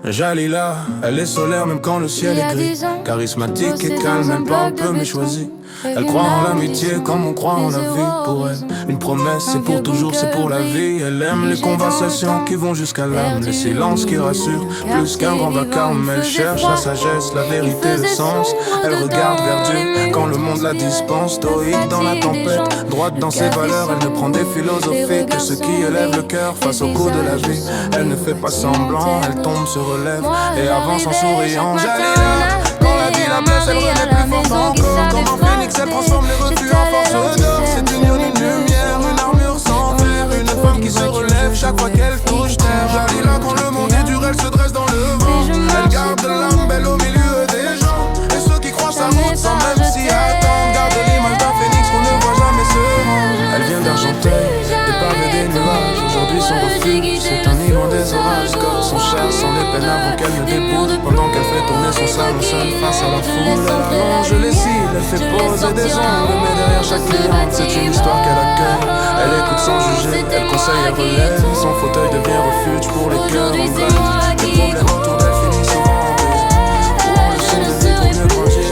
Jalila, elle est solaire même quand le ciel est gris. Charismatique et calme, elle parle peu mais choisie. Elle croit en l'amitié comme on croit en la vie. Pour elle, une promesse c'est pour toujours, c'est pour la vie. Elle aime les conversations qui vont jusqu'à l'âme, les silences qui rassurent plus qu'un grand vacarme. Elle cherche la sagesse, la vérité, le sens. Elle regarde vers Dieu quand le monde la dispense. Stoïque dans la tempête, droite dans ses valeurs. Elle ne prend des philosophies que ceux qui élèvent le cœur face au coup de la vie. Elle ne fait pas semblant, elle tombe, se relève et avance en souriant. Jalila, quand la vie la blesse, elle renaît plus forte encore. Comme un phénix, elle transforme les refus en force d'or. C'est une lionne, une lumière, une armure sans verre. Une femme qui se relève chaque fois qu'elle touche terre. Jalila, quand le monde est dur, elle se dresse dans le vent. Elle garde l'âme belle au milieu des gens. Et ceux qui croient sa route sans même s'y attendre. Garde l'image d'un phénix qu'on ne voit jamais se rendre. Elle vient d'Argenteuil, des pavés, des nuages. Aujourd'hui son refuge, c'est un île loin des orages. Comme son chat sans les peines avant qu'elle ne déboule. Pendant qu'elle fait tourner son salon seul face à la foule. Elle allonge les cils, elle fait poser des ongles. Mais derrière chaque cliente, c'est une histoire qu'elle accueille. Elle écoute sans juger, elle conseille, elle relève. Son fauteuil devient refuge pour les cœurs en grève. Les problèmes autour d'elle finissent souvent en baiser. Pour le soulever pour mieux grandir.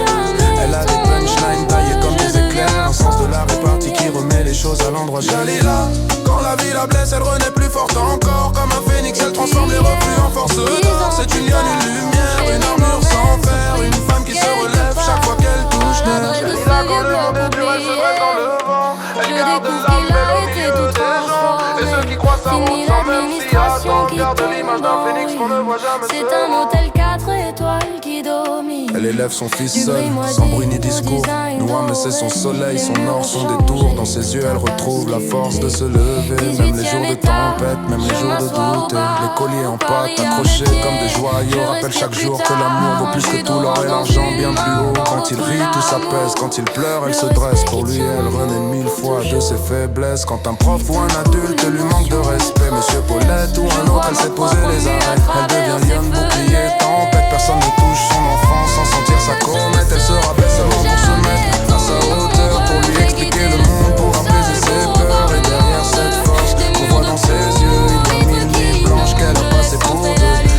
Elle a des punchlines taillées comme des éclairs. Un sens de la répartie qui remet les choses à l'endroit. Jalila, quand la vie la blesse, elle renaît plus forte encore. Comme un phénix, elle transforme les refus en force d'or. C'est une lionne, une lumière, une armure sans fer. Une femme qui se relève chaque fois qu'elle touche terre. Jalila, quand le monde est dur, elle se dresse dans le vent. Elle garde l'âme belle au milieu des gens. Et ceux qui croient sa route sans même s'y attendre. Garde l'image d'un phénix qu'on ne voit jamais se C'est un hôtel 4 étoiles qui domine. Elle élève son fils seul, sans bruit ni discours. Noir mais c'est son soleil, son or, son détour. Dans ses yeux elle retrouve la force de se lever. Même les jours de tempête, même les jours de doute. Les colliers en pâte, accrochés comme des joyaux. Rappellent chaque jour que l'amour vaut plus que tout l'or et l'argent bien plus haut. Quand il rit tout s'apaise, quand il pleure elle se dresse. Pour lui elle renaît 1000 fois de ses faiblesses. Quand un prof ou un adulte lui manque de respect, Monsieur Paulette ou un autre, elle sait poser les arrêts. Elle devient lionne, bouclier, tempête. Personne ne touche son enfant sans sentir sa comète. Elle se rabaisse seulement pour se mettre à sa hauteur, pour lui expliquer le monde, pour apaiser ses peurs. Et derrière cette force qu'on voit dans ses yeux, il y a 1000 nuits blanches qu'elle a passées pour deux.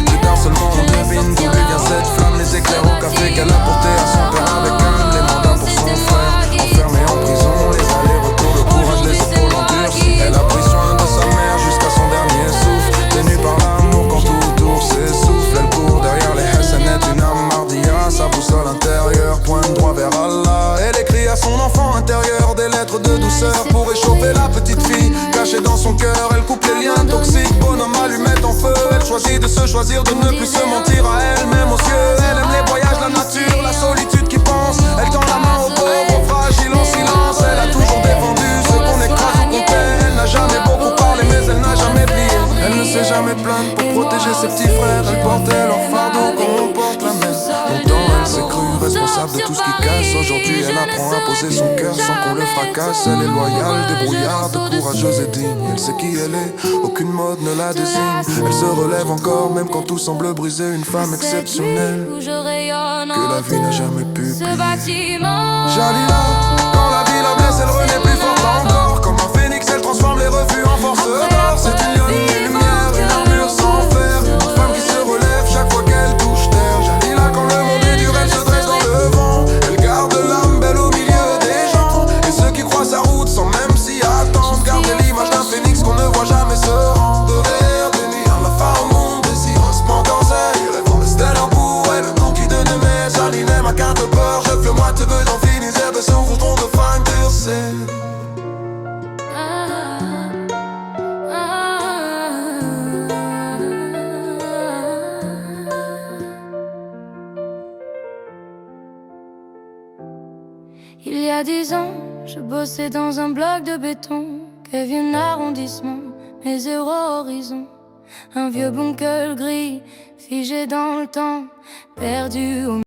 Plus tard seulement on devine d'où lui vient cette flamme. Les éclairs au café qu'elle a porté à son père avec âme. Les mandats pour son frère, enfermé en prison. Les allers-retours, le courage, les épaules endurcies. Elle a pris soin de sa mère jusqu'à son dernier souffle. Tenue par l'amour quand tout autour s'essouffle. Elle court derrière les Hassanettes, une âme mardia. Sa boussole intérieure pointe droit vers Allah. Elle écrit à son enfant intérieur des lettres de douceur pour réchauffer la petite fille cachée dans son cœur. Elle coupe les liens toxiques, bonhomme allumette en feu. Elle choisit de se choisir, de ne plus se mentir à elle-même aux yeux. Elle aime les voyages, la nature, la solitude qui pense. Elle tend la main aux pauvres, aux fragiles en silence. Elle a toujours défendu ceux qu'on écrase ou qu'on tait. Elle n'a jamais beaucoup parlé mais elle n'a jamais plié. Elle ne s'est jamais plainte pour protéger ses petits frères. Elle portait leur fardeau comme on porte la mer. Longtemps elle s'est crue responsable de tout ce qui casse. Aujourd'hui elle apprend à poser son cœur sans qu'on le fracasse. Elle est loyale, débrouillarde, courageuse et digne. Elle sait qui elle est, aucune mode ne la désigne. Elle se relève encore même quand tout semble brisé. Une femme exceptionnelle que la vie n'a jamais pu plier. Jalila, quand la vie la blesse, elle renaît plus forte encore. Comme un phénix, elle transforme les refus en force d'or. C'est une lionne, une lumière, une armure sans fer. Une femme qui se relève chaque fois qu'elle touche terre. Jalila, quand le monde est dur, elle se dresse dans le vent. Elle garde l'âme belle au milieu des gens. Et ceux qui croient sa route sans même s'y attendre. Garde l'image d'un phénix qu'on ne voit jamais se rendre. De rire, de nuit, à la fin au monde, désir, splendeur, elle rêve de stellar pour elle. Le nom qui donne mais Jaline, ma carte peur. Je veux moi te veux d'en finir, de se voudront de fin de scène. Il y a 10 ans, je bossais dans un bloc de béton, Kevin arrondissement, mes 0 horizons. Un vieux bunker gris, figé dans le temps, perdu au